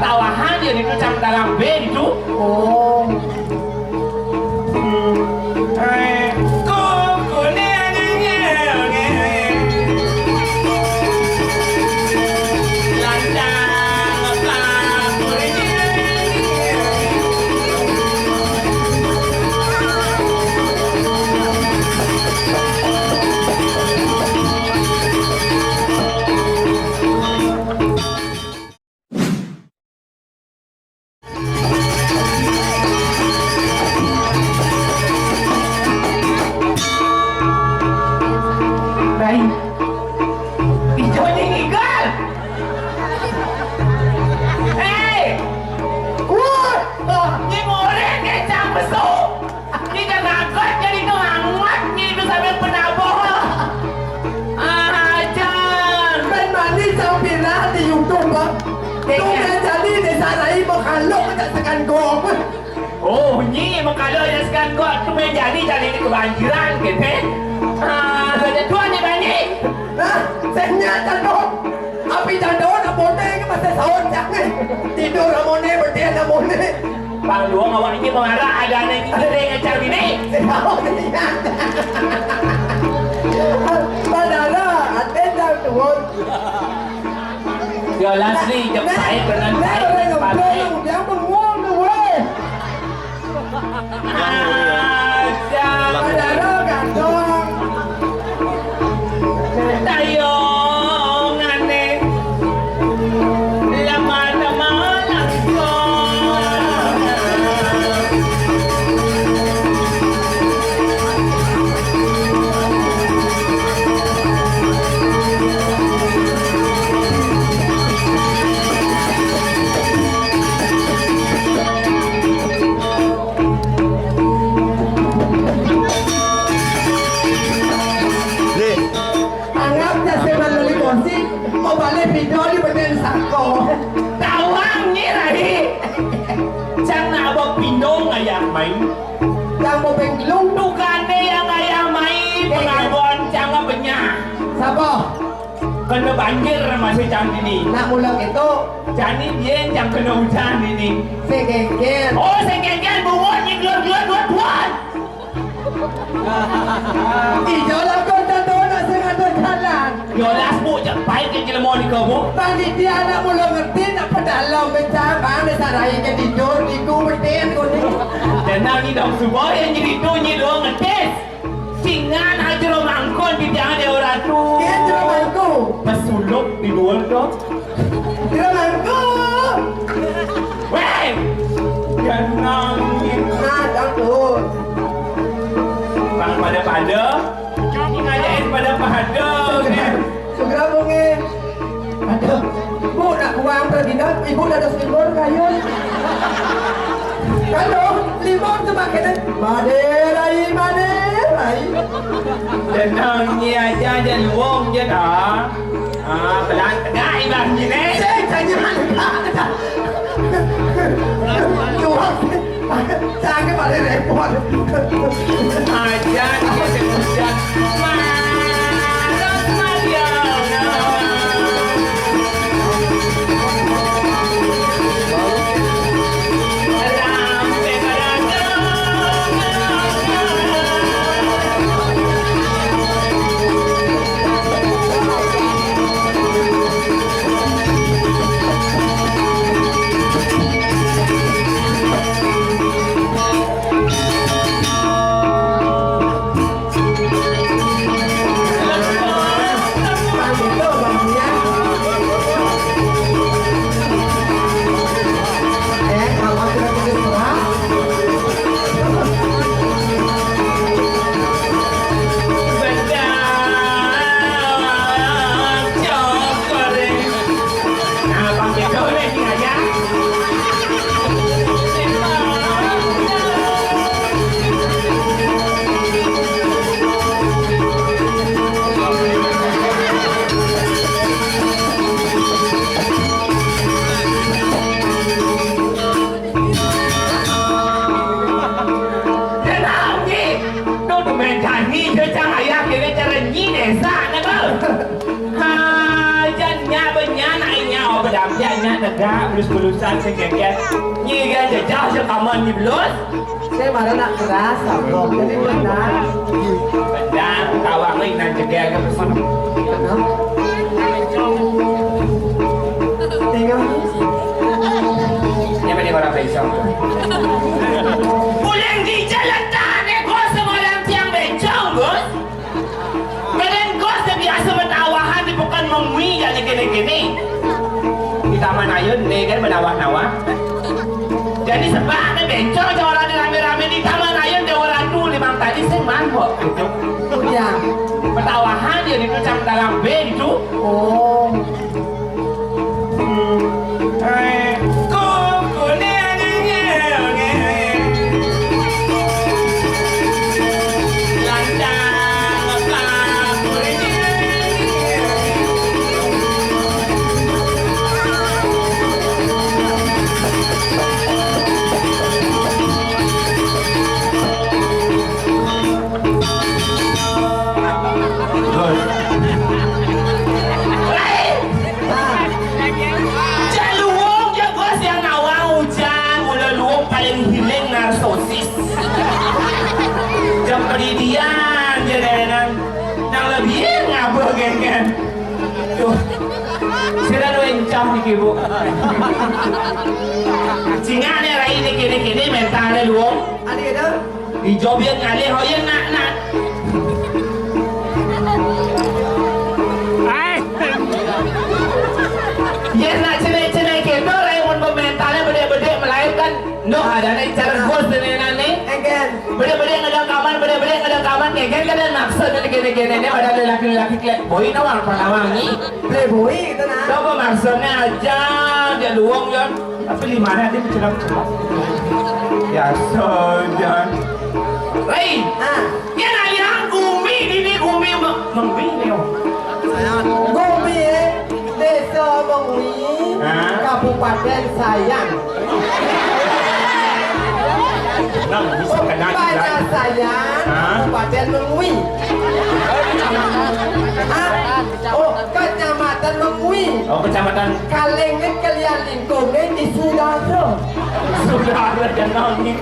tawahan dia itu cam dalam B itu. Oh. Oh, ni emang kalau yang sekarang kau tu main jadi ni kebanjiran gitu. Ada tuan ni banyak. Saya jandon. Api jandon, amone ke masih sahur jangan. Tidur amone, berdiam amone. Bang Luang awak ni mengarah ada anak kita dengan cara ini. Padahal ada dah tuan. Dia Lasri jam saya berenang saya pakai. Dia menguang tu weh. Padahal gandong. Tayong ane lama-lama langsung. Mau balik video di bagian sako. Tawang ni lagi. Jangan abang pinong ayam main. Yang mau penglung Bukan yang ayam main. Pengabuan jangan banyak. siapa? Kena banjir masih jam ini. Nak mulang itu Jadi dia yang kena hujan ini. segenggen. Oh, segenggen bungunya keluar tuan. Ijo lah kau jandon nak sengaja jalan. Yolas bu, baik ke jelema ni kau bu. Panitia nak mulang ngerti nak pedalau mencabang di sarai ke tidur di ku berdin ku ni. Tenang ni dong semua yang jadi tu ni doang ngetes. Singan aja lo mangkon di jangan dia orang tu. Dia jermanku. Pesuluk di luar tu. Jermanku. Weh, tenang ni. Nah, tu. Bang pada. Ini ngajain pada. Segera mungkin. Aduh, bu nak uang terdidak, ibu dah ada libur kayu. Kalau libur tu makan maderai. Tenang ni aja luang je dah. Pelan tengah ibang ni ni. Saya mana? Luang. Jangan pada repot. Aja dia sepujan. Malas Mariana. Rampe barada. agak belus-belusan segengket. Nyi kan jajah sekaman ni belus. Saya malah nak keras, sabuk. Jadi benar. Benar, kawang ni nan jegel ke bersih. Tengok. Ni mana orang besok. Pulang di jalan tanah kau semalam tiang bencong, Gus. Kalian kau sebiasa menawahan di bukan mengwi yang gini-gini. Di taman ayun ni kan menawah-nawah. Jadi sebab ni bencong orang ni rame-rame di taman ayun dia orang tu limang tadi seman kok. Gitu. Ya. Petawahan dia itu macam dalam bed itu. Oh. Kemudian dia nang lebih ngapa kan? Tuh, saya dah encah ni kibu. Singa ni rai ni kini mental ni luang. Ada ada. Di job yang ngalih hoyen nak. Yes nak cenai kita rai mun mentalnya beda-beda melahirkan. No ada ni cara bos dengan ni. Again. Beda-beda ngada kaman kayak kan naksa dan gini-gini ini ada lelaki-lelaki kayak boy nawang panawang ni Playboy itu nah. coba maksudnya aja dia luang kan tapi di mana dia bercerak-cerak ya sojan Ray dia nanya gumi ini gumi mengbi ni Gumi desa Mengwi Kabupaten Sayang. Nang bisa kena Banyak Sayang Kabupaten Mengwi. Oh, Kecamatan Mengwi. Oh, kecamatan Kalengin kalian lingkungnya di Sudara. sudah ada jangan ni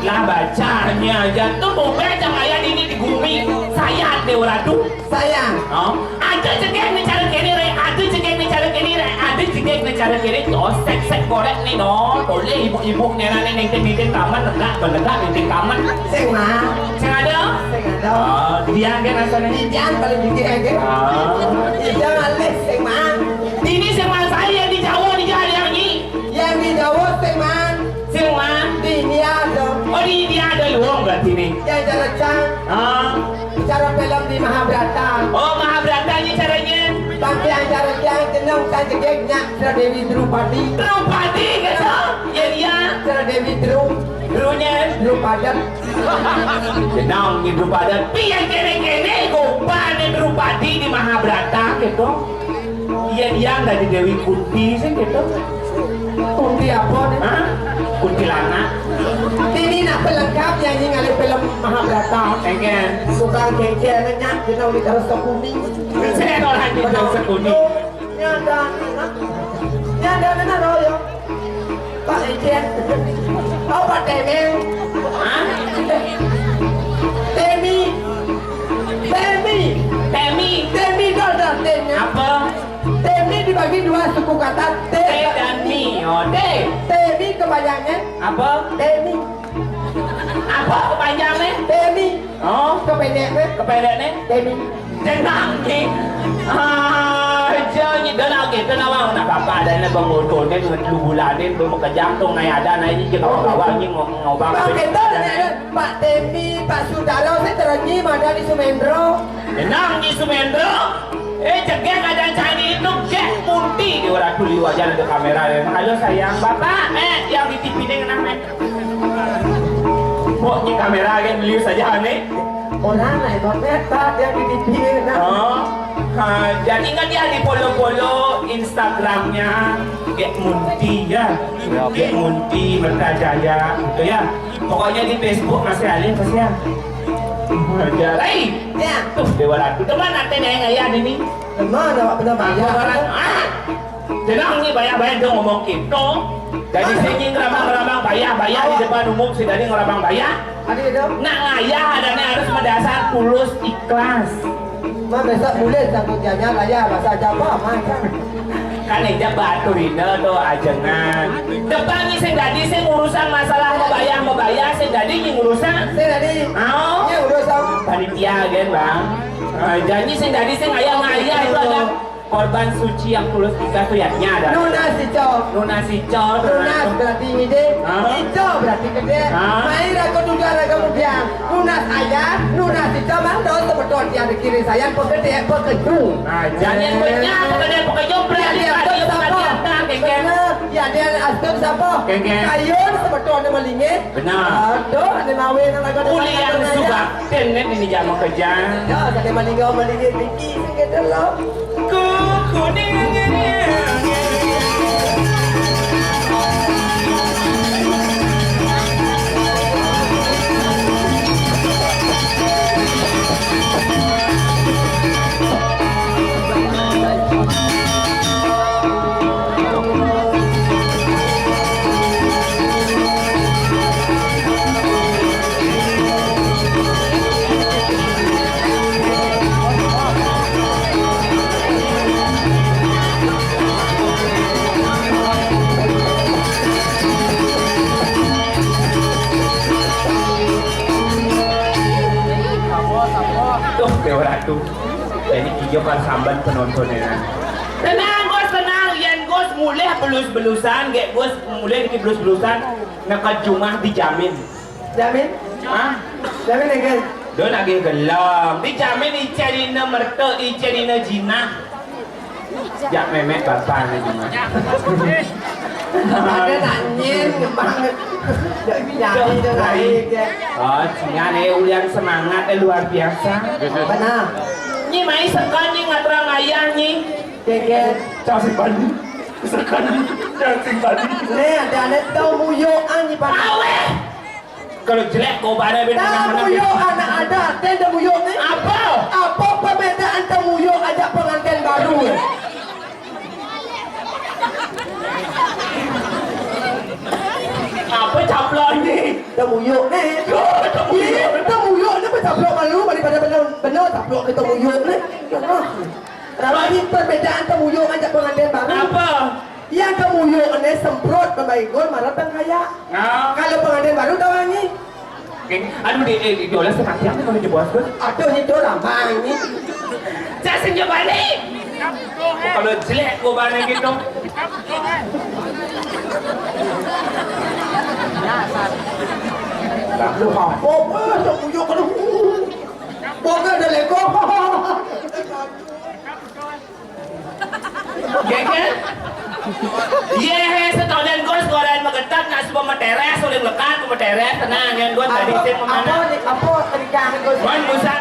lah bacanya jatuh mau baca ayat ini di bumi saya ada orang tu Sayang. oh ada cekek ni cara kini re ada cekek ni cara kini re ada cekek ni cara kini oh sek korek ni no boleh ibu-ibu ni nang neng taman enggak di taman Sing mah. sing ada Sing ada. oh dia kan asalnya Ijan paling tinggi aja. Ijan ales sing mah. ini semua saya di Jawa di Jawa yang ni Yang di Jawa sing mah. semua Di India ada. oh di dia ada luang berarti ni Yang cara cang. Cara film di Mahabharata. oh Mahabharata ni caranya Sampai yang cara cang tenang kan jegeknya Cara Dewi Drupadi. Drupadi kata ya dia Cara Dewi Drunya Drupadan. Kenang ni Drupadi tapi yang kene-kene gopan ni Drupadi di Mahabharata gitu iya dia dari Dewi Kunti sih gitu Kunti apa nih? hah? Kuntilanak Ini nak pelengkap yang ini ngalih film Mahabharata. pengen Suka kece-kece kita udah terus ke kuning. saya orang di dalam sekuni Nyanda na royo. Pak Ejen. Oh Pak Temeng. hah? Temi dodol temnya. apa? Temi dibagi dua suku kata. T dan Mi oh D Temi kepanjangannya. apa? Temi. apa kepanjangnya? Temi. oh Kependeknya. kepedeknya? Temi. Jenang ni Jangan dah nak kita nak nak apa dan nak bangun ni dengan 2 bulan ni belum kerja tu naik ada naik ni kita bawa ni ngobang. Pak kita Pak Temi, Pak Sudara saya terangi mana di Sumendro. Jenang di Sumendro. Cegek ada cari itu cek munti di orang tu liwat jalan ke kamera. Halo sayang bapak, yang di TV ni kenapa? Pokoknya kamera kan beliau saja ni. Orang naik bapak yang di TV na. Oh. Jadi kan dia di follow Instagramnya Gek Munti ya Gek Munti Mertajaya gitu ya pokoknya di Facebook masih alih pasti ya Rai Ya. tuh dewa ratu teman nanti ada yang ngayat ini Mana awak pernah bayar? Jenang ni bayar-bayar dia ngomong gitu. Jadi sini ngerabang-ngerabang bayar di depan umum si Dani ngerabang bayar. Ada itu. Nak ngayah adanya harus mendasar tulus ikhlas. Mah besok boleh sangkut janya raya bahasa Jawa mah kan. Kan eja batu dina tuh ajengan. Depan ni sing dadi sing urusan masalah membayar sing dadi ngurusan. Saya tadi. Oh. Ya udah sama. Panitia kan bang. Janji sing dadi sing ngayah itu ada korban suci yang tulus ikhlas tuh yaknya ada. Nuna si cowok. Nuna si col. Lunas berarti ide, hijau berarti gede. Main aku juga kemudian lunas ayah, lunas hijau mandor sebetulnya dia di kiri saya pegede pekedu. Jangan punya pekerjaan pekerjaan berarti dia pekerjaan kengkeng. Ya dia asal siapa? Kengkeng. Kayun sebetulnya melingit. Benar. Aduh, ada mawin anak ada. Uli yang suka tenet ini jam kerja. Ya, ada melingit tinggi gitu loh. Kuning. Tuh, Dewa Ratu. Ini hijau kan samban penontonnya. Tenang bos, tenang. Yan bos mulai belus-belusan, gak bos mulai di belus-belusan. Nak jumah dijamin. Jamin? Hah? Jamin enggak? Doon lagi gelam. Dijamin icerina merta, icerina jina. Jak memek bapak ni cuma. Ada nanyin ngembang. Jadi itu naik ya. Oh, singa ni ulian semangat luar biasa. Benar. Ni mai sekan ni ngatrang ayah ni. Keket. Cak simpan. Sekan ni. Cak simpan. Ni ada tahu muyuan ni pak. Awe. Kalau jelek kau pada benda Tahu muyuan ada. Tenda muyuk ni. Apa? Apa perbezaan tahu muyuk ada pengantin baru? Apa caplon ni? Temuyuk ni. Temuyuk ni bercaplok malu daripada benar caplok ke temuyuk ni. Kalau ini perbezaan temuyuk ajak pengantin baru. Apa? Yang temuyuk ni semprot pembaikul marah kaya. Kalau pengantin baru tahu ni. Aduh di dolar seperti apa kalau di bos tu? Aduh ni tu ramai ni. Saya senja balik. Kalau jelek kau balik gitu. Lu apa? Temuyuk kalau. Bukan ada lego. Geng-geng? Yehe, setahun gos goran magetak nak semua materes, oleh lekat ke materes, tenang, yang gos tadi saya Apa memana. ni? Apa tadi kan gos? Wan musak